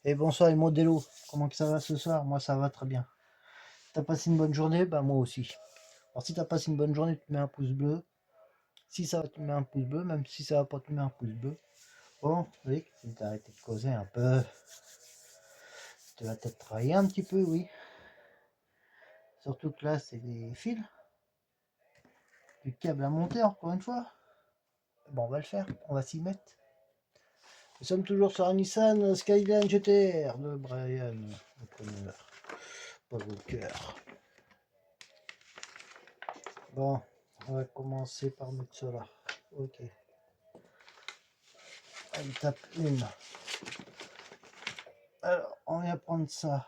Et bonsoir les modélos, comment que ça va ce soir? Moi ça va très bien. T'as passé une bonne journée? Bah moi aussi. Alors si t'as passé une bonne journée, tu mets un pouce bleu. Si ça va, tu mets un pouce bleu, même si ça va pas, tu mets un pouce bleu. Bon, oui, t'as arrêté de causer un peu. Tu vas peut-être travailler un petit peu, oui. Surtout que là, c'est des fils. Du câble à monter, encore une fois. Bon, on va le faire, on va s'y mettre. Nous sommes toujours sur un Nissan Skyline GTR de Brian, entrepreneur. Pas au cœur. Bon, on va commencer par mettre cela. Ok. Étape 1. Alors, on vient prendre ça.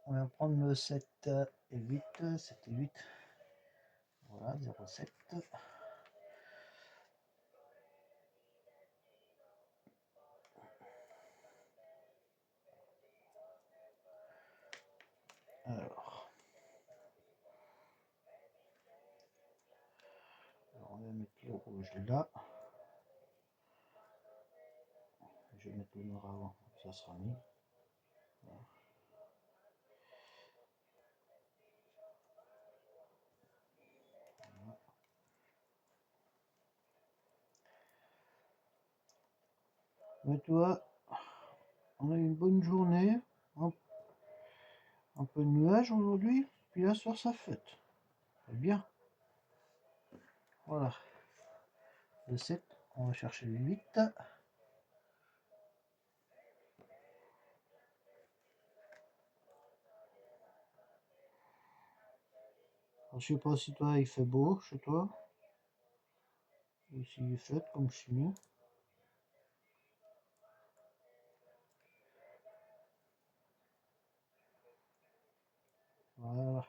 On vient prendre le 7 et 8. 7 et 8. Voilà, 0,7. Alors, on va mettre le rouge là. Je vais mettre le noir avant, ça sera mis. Voilà. Mais toi, on a eu une bonne journée, un peu de nuages aujourd'hui, puis là soir ça fête. C'est bien. Voilà. Le 7, on va chercher le 8. Alors, je sais pas si toi il fait beau chez toi. Ici il fait comme chez nous. Voilà.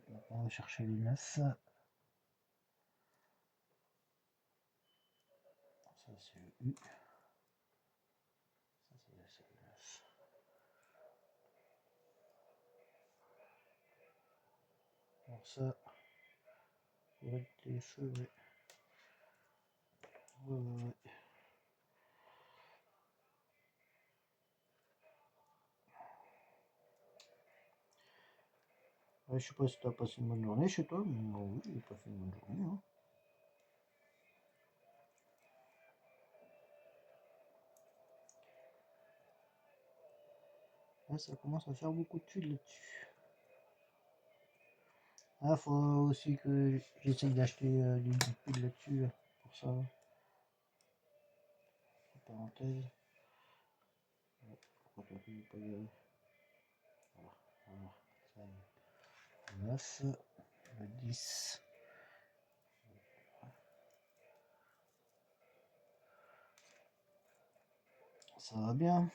Maintenant on va chercher les 9. Ça c'est le U. Ça c'est le 9. Alors ça, pour être les feux, ouais. Ouais. Ouais, je sais pas si t'as passé une bonne journée chez toi, mais moi oui, j'ai passé une bonne journée. Hein. Là, ça commence à faire beaucoup de tuiles là-dessus. Ah, faut aussi que j'essaye d'acheter des piles là-dessus, pour ça. Parenthèse. Pourquoi t'as pu pas y aller? Voilà, voilà, ça y est. 9, le 10. Ça va bien.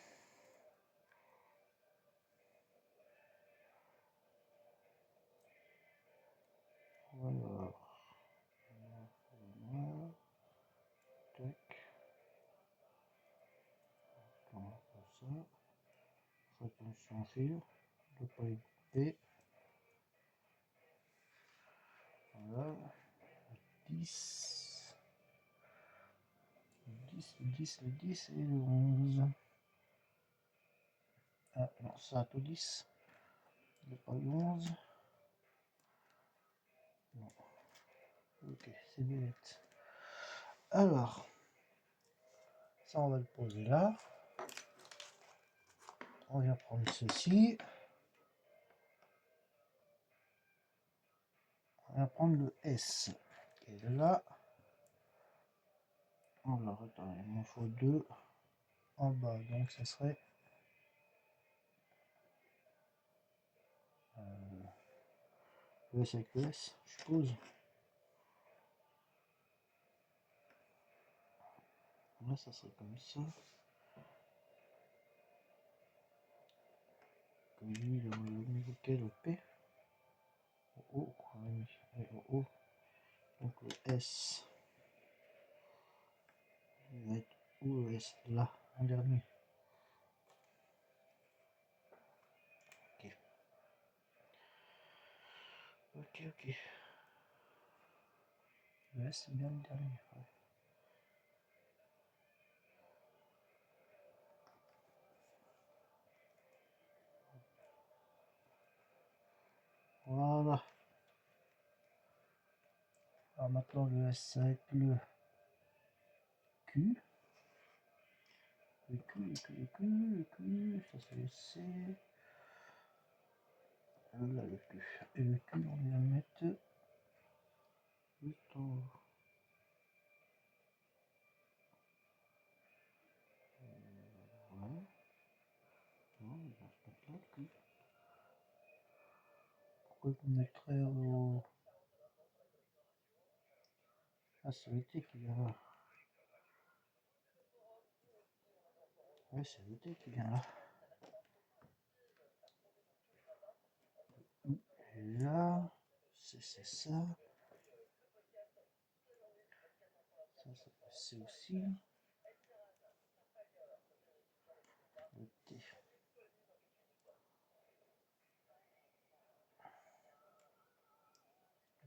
Voilà. Tac. Comme ça. Faites sans fil. Ne pas y couper. Voilà. 10. Le 10, le 10, le 10 et le 11. Ah non, ça tout 10. Il pas le 11. Non. Ok, c'est bien. Alors, ça on va le poser là. On vient prendre ceci. On va prendre le S qui est là. Alors, attends, il m'en faut 2 en bas, donc ça serait le S avec le S, je suppose. Là, ça serait comme ça. Comme lui, le niveau quel le P. Au O, quoi, oui, au O. Donc le S. Il va être où le S? Là, en dernier. Ok. Ok. Ouais, c'est bien le dernier. Ouais. Voilà. Alors maintenant le S, ça va être le Q. Le Q, ça c'est le C. Là le Q. Et le Q, on va mettre juste en haut. Voilà. Non, il va se mettre là le Q. Pourquoi je le mettrais au... Ah, c'est le T qui vient là. Ouais, c'est le T qui vient là. Et là, c'est ça. Ça, c'est aussi. Le T.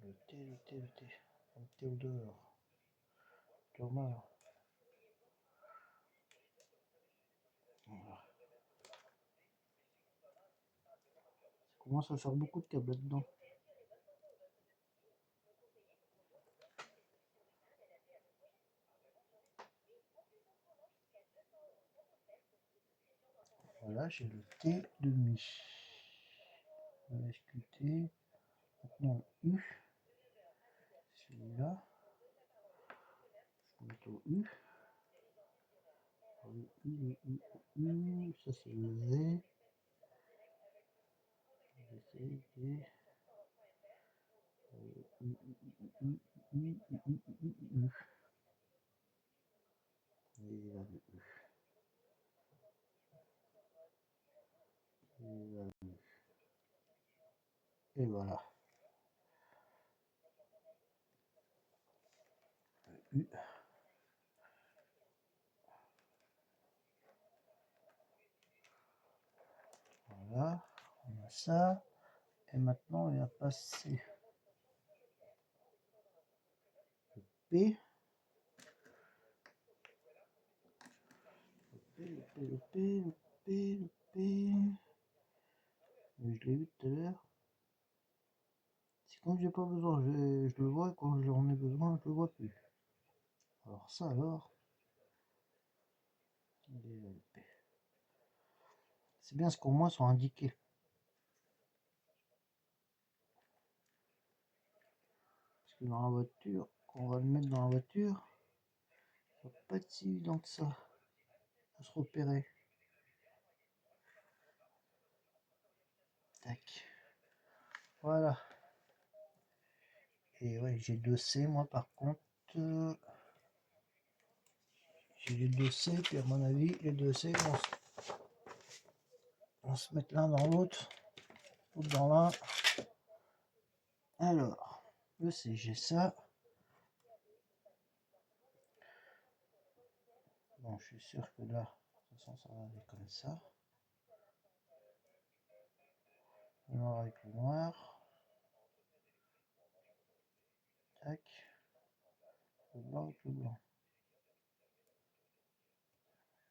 Le T. Le Théodore. Thomas. Voilà. Ça commence à faire beaucoup de câbles là-dedans. Voilà, j'ai le T demi. Le SQT. Maintenant U. Celui-là. Je vais mettre au U. Le U. Ça c'est le V. D. U. Et là le U. Et là le U. Et voilà. Le U. Voilà. On a ça. Et maintenant il va passer le P. Le P. Mais je l'ai vu tout à l'heure. C'est quand j'ai pas besoin, je le vois, quand j'en ai besoin, je le vois plus. Alors ça alors, c'est bien ce qu'au moins sont indiqués. Parce que dans la voiture, quand on va le mettre dans la voiture, ça va pas être si évident que ça à se repérer. Tac. Voilà. Et ouais, j'ai 2C moi par contre. J'ai les 2C, puis à mon avis, les 2C vont se mettre l'un dans l'autre, l'autre dans l'un. Alors, le C, j'ai ça. Bon, je suis sûr que là, de toute façon, ça va aller comme ça. Le noir avec le noir. Tac. Le blanc avec le blanc.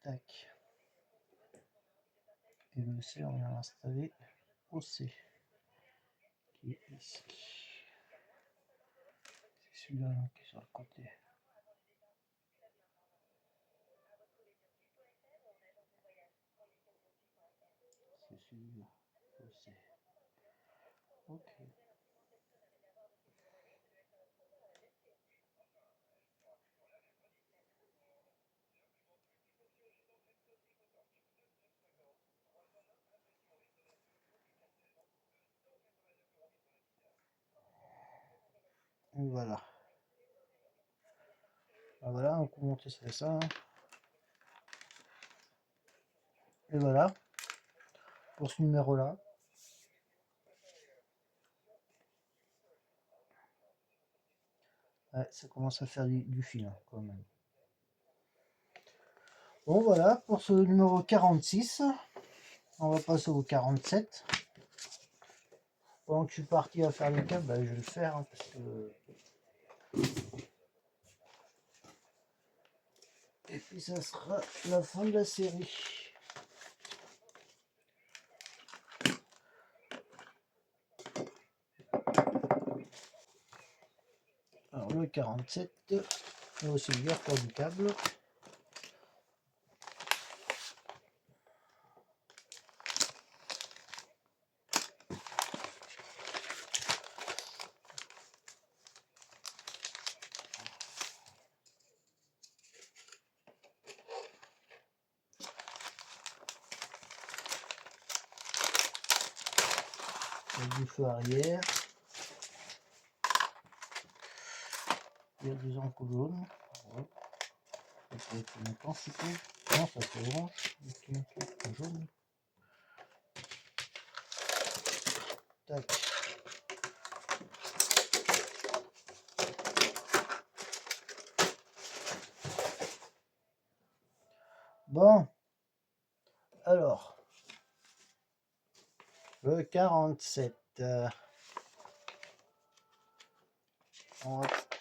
Tac. Et le C, on vient l'installer au C. Qui est ici. C'est celui-là qui est sur le côté. C'est celui-là. Au C. Ok. Et voilà. Ben voilà, on peut monter ça. Hein. Et voilà. Pour ce numéro-là. Ouais, ça commence à faire du fil hein, quand même. Bon voilà, pour ce numéro 46. On va passer au 47. Pendant que je suis parti à faire les câbles, bah, je vais le faire, hein, parce que... Et puis ça sera la fin de la série. Alors le 47, et aussi le pour du câble. Du feu arrière. Il y a des encres jaunes. Ouais. Ça peut être une intensité. Non, ça c'est orange. Un jaune. Tac. Bon. Alors. Le 47.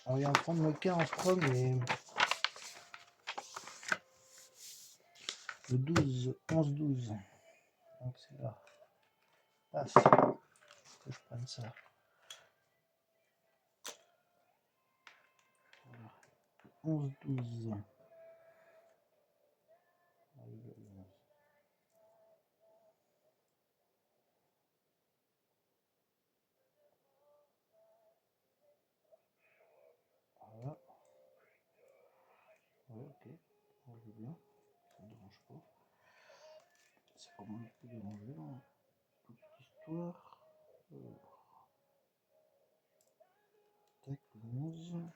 On vient prendre le cas en premier. Le 12, 11, 12. Donc c'est là. Paf. Que je prenne ça. Voilà. 11, 12. Voilà. Ouais, ok. On joue bien. Ça ne dérange pas. C'est pas moi qui peux déranger là. Petite histoire. Tac, 11.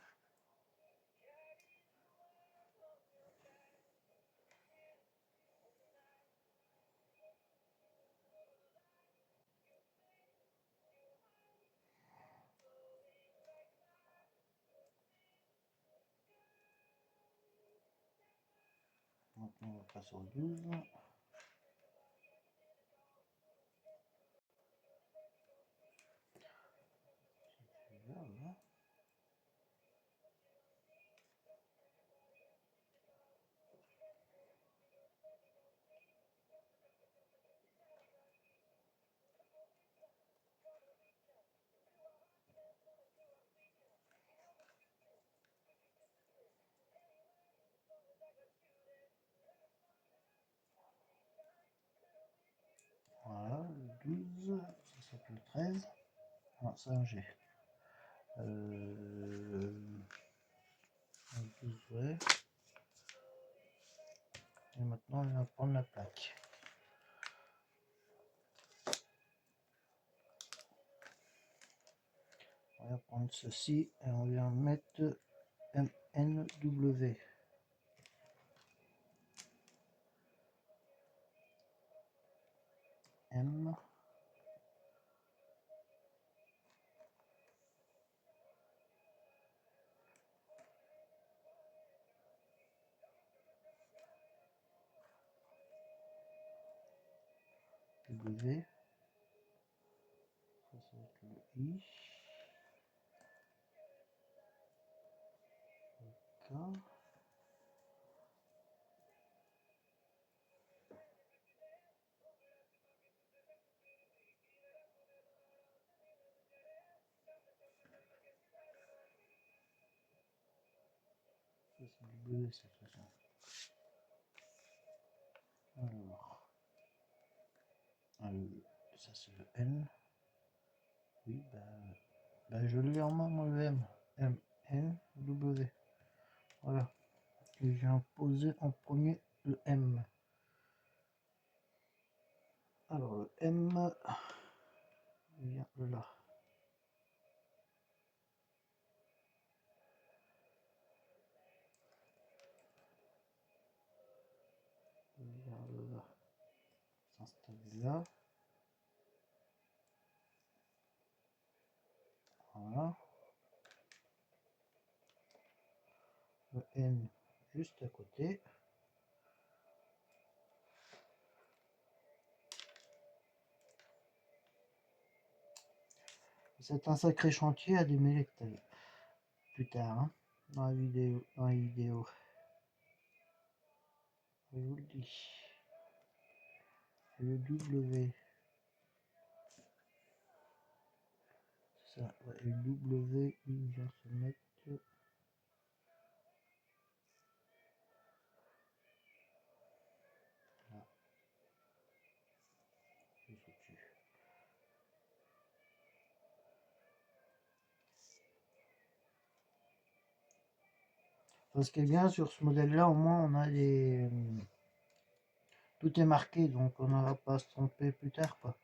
Maintenant on va passer au 12. Voilà. Voilà, le 12, ça s'appelle le 13. Non, c'est un G. Le 12, ouais. Et maintenant, on va prendre la plaque. On va prendre ceci et on vient mettre MNW. M. W. Ça, ça va être le I. K. Ça, c'est W cette façon. Alors, ça c'est le N. Oui, bah je l'ai en main, moi, le M. M, N, W. Voilà. Et j'ai imposé en premier le M. Alors, le M vient là. Il vient là. S'installer là. Voilà. Le N juste à côté. C'est un sacré chantier à démêler plus tard, hein, dans la vidéo. Je vous le dis. Le W. Ça, ouais, le W, il vient se mettre. Là. Juste au-dessus. Ce qui est bien sur ce modèle-là, au moins on a des. Tout est marqué, donc on n'aura pas à se tromper plus tard, quoi.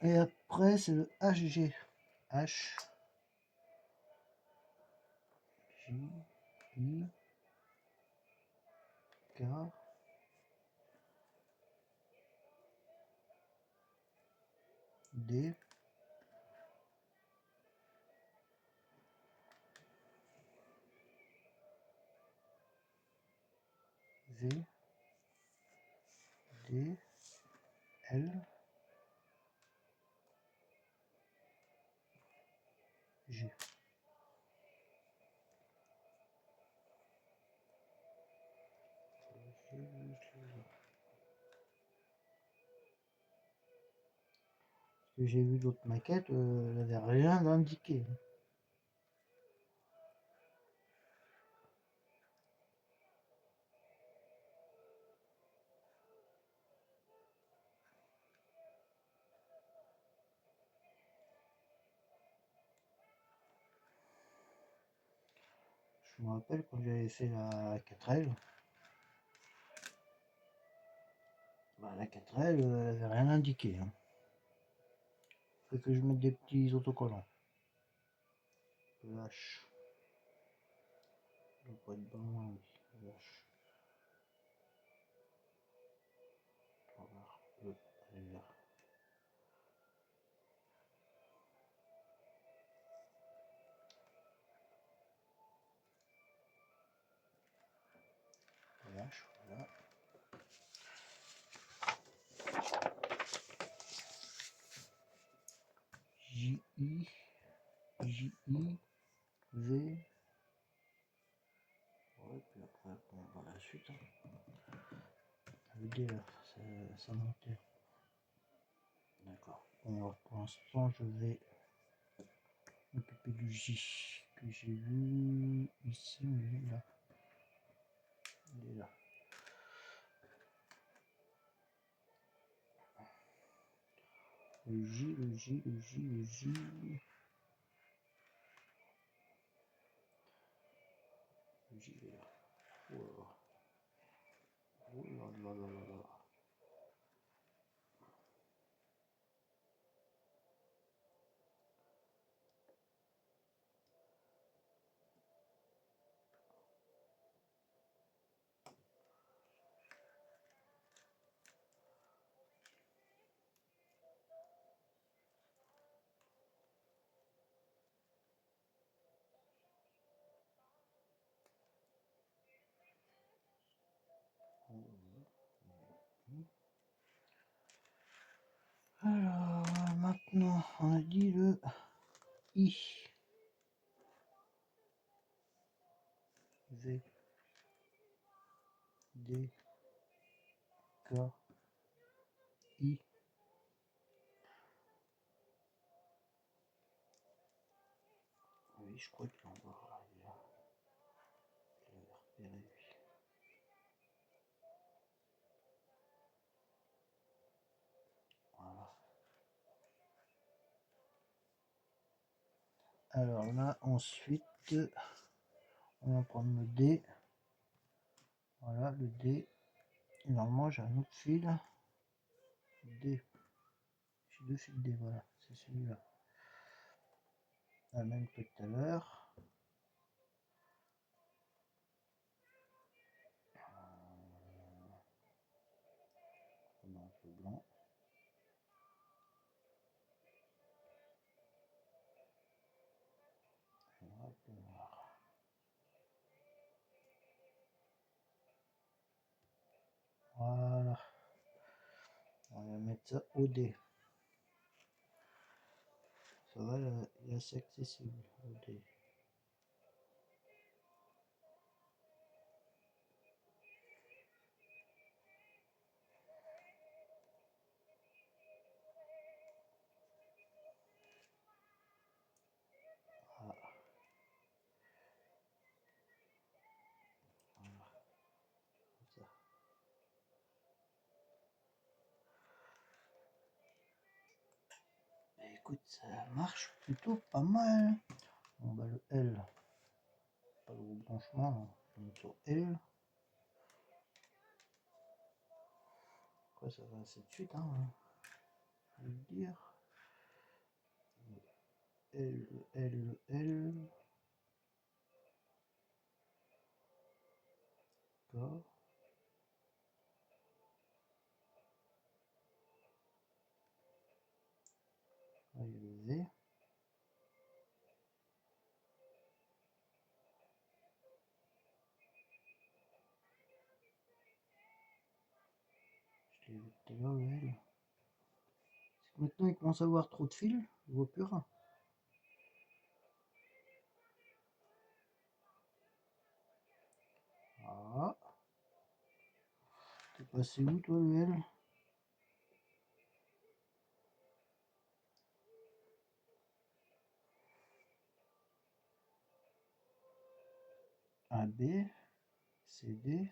Et après, c'est le HG. H. J. I. K. D. V. D. L. G. Que j'ai vu d'autres maquettes, il n'y avait rien d'indiqué. Je me rappelle quand j'avais fait la 4L, la 4L, elle n'avait rien indiqué. Hein. Faut que je mette des petits autocollants. Le H. Le pas de bain, oui. Le H. On va voir. Le, elle est là. Le H, voilà. J, I, J, I, V. Ouais, puis après, on va voir la suite. Hein. Le D, là, ça montait. D'accord. Bon, alors pour l'instant, je vais m'occuper du J que j'ai vu ici, mais il est là. Il est là. Le J, le J, le J, le J. Le J est là. Oh là là. Oh là là là là là. Alors, maintenant, on a dit le I. V. D. K. I. Oui, je crois qu'il est en bas. Il est là. Je l'avais repéré, lui. Voilà. Alors là, ensuite, on va prendre le D. Voilà, le D. Et normalement, j'ai un autre fil. D. J'ai deux fils D, voilà. C'est celui-là. La même que tout à l'heure. On a un peu blanc. Et un peu noir. Voilà. On va mettre ça au D. Ça va, il est assez accessible. Le dé. Voilà. Voilà. Comme ça. Bah, écoute, ça marche plutôt pas mal. Bon bah le L, pas le gros branchement, non. Je vais mettre sur L. Après ça va assez de suite, hein, je vais le dire. L, L, L. D'accord. Là il y a le V. Je l'ai vu tout à l'heure le L. Maintenant il commence à avoir trop de fils, je vois plus rien. Ah. T'es passé où toi le L? A, B, C, D.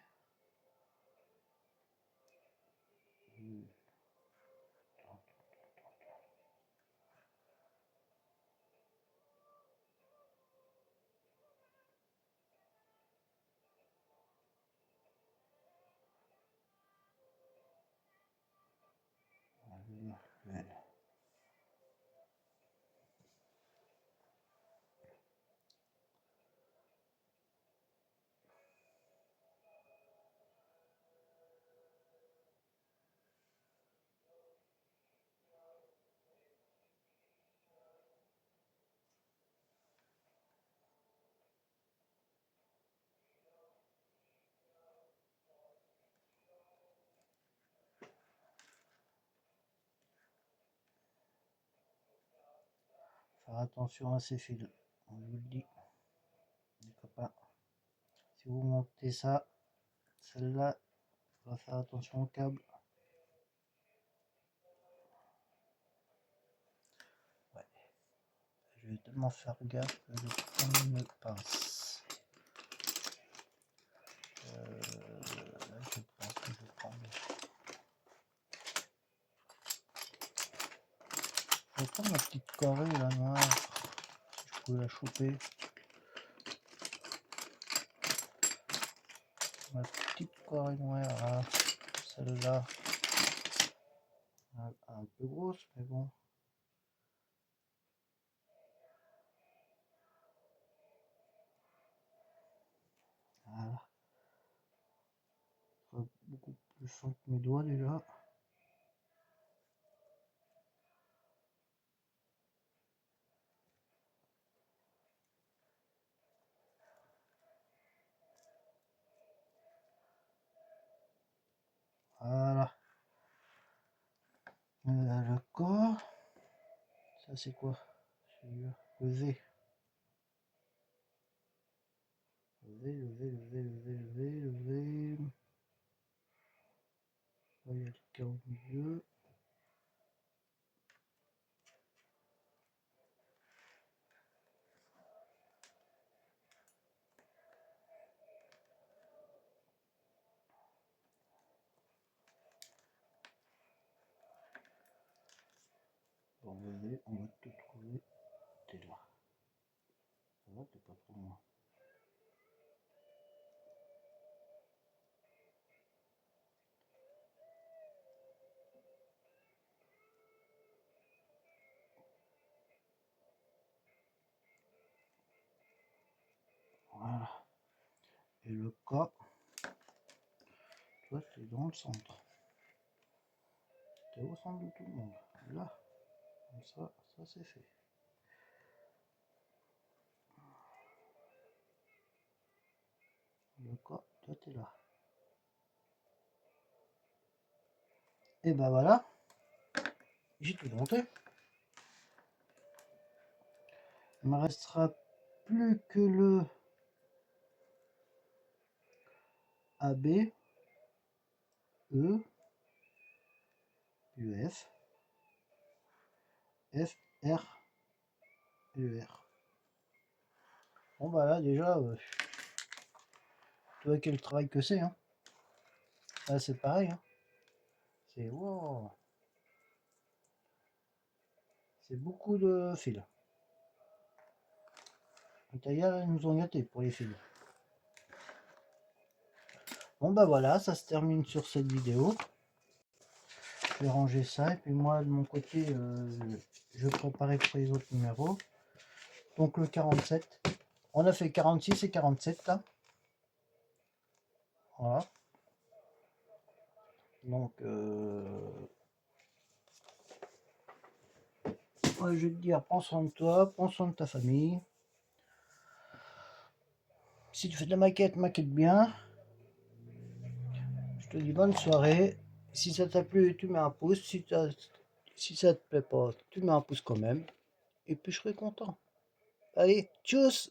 Le L. Faire attention à ces fils, on vous le dit, les copains. Si vous montez ça, celle-là, on va faire attention au câble. Ouais. Je vais tellement faire gaffe que je prends une pince. Là, je pense que je vais prendre. Je vais prendre ma petite corée là noire, si je peux la choper. Ma petite corée noire là, celle-là, un peu grosse, mais bon. Voilà. Ça sera beaucoup plus fin que mes doigts déjà. Voilà. Le corps. Ça c'est quoi? Le V. Le V, le V, le V, le V, le V, le V. Là, il y a le K au milieu. Bon, le V, on va te trouver. T'es là. Ça va, t'es pas trop loin. Voilà. Et le K, toi, c'est dans le centre. T'es au centre de tout le monde. Là, comme ça c'est fait. Le K, toi, t'es là. Et ben voilà, j'ai tout monté. Il me restera plus que le AB, E, le F, F, R et le R. Bon bah là déjà, tu vois quel travail que c'est, hein. Là c'est pareil, hein. C'est wow. C'est beaucoup de fils. Les tailleurs ils nous ont gâtés pour les fils. Bon bah voilà, ça se termine sur cette vidéo. Je vais ranger ça et puis moi de mon côté je vais préparer pour les autres numéros. Donc le 47. On a fait 46 et 47 là. Voilà. Donc ouais, je vais te dire, prends soin de toi, prends soin de ta famille. Si tu fais de la maquette, maquette bien. Je te dis bonne soirée. Si ça t'a plu, tu mets un pouce. Si ça te plaît pas, tu mets un pouce quand même. Et puis je serai content. Allez, tchuss!